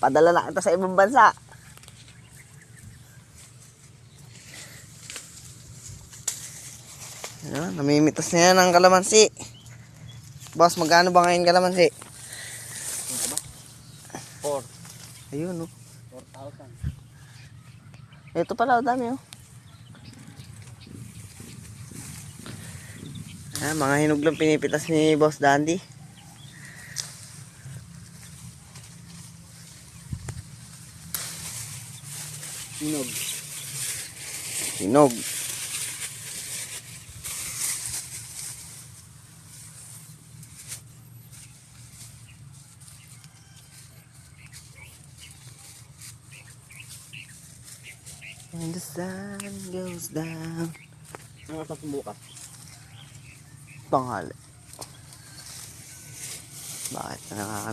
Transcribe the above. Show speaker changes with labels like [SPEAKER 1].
[SPEAKER 1] Padala na kita sa ibang bansa. Ayan, namimitas na yan ang kalamansi. Boss, magkano ba ngayon kalamansi?
[SPEAKER 2] Ano ba? 4.
[SPEAKER 1] Ayun, no.
[SPEAKER 2] 4,000.
[SPEAKER 1] Ito pala, dami, oh. Ayan, mga hinog lang pinipitas ni Boss Dandy.
[SPEAKER 2] Hinog.
[SPEAKER 1] Hinog. When the sun goes down.
[SPEAKER 2] Ano sa bukas?
[SPEAKER 1] Tanghali. Bakit? Nakaka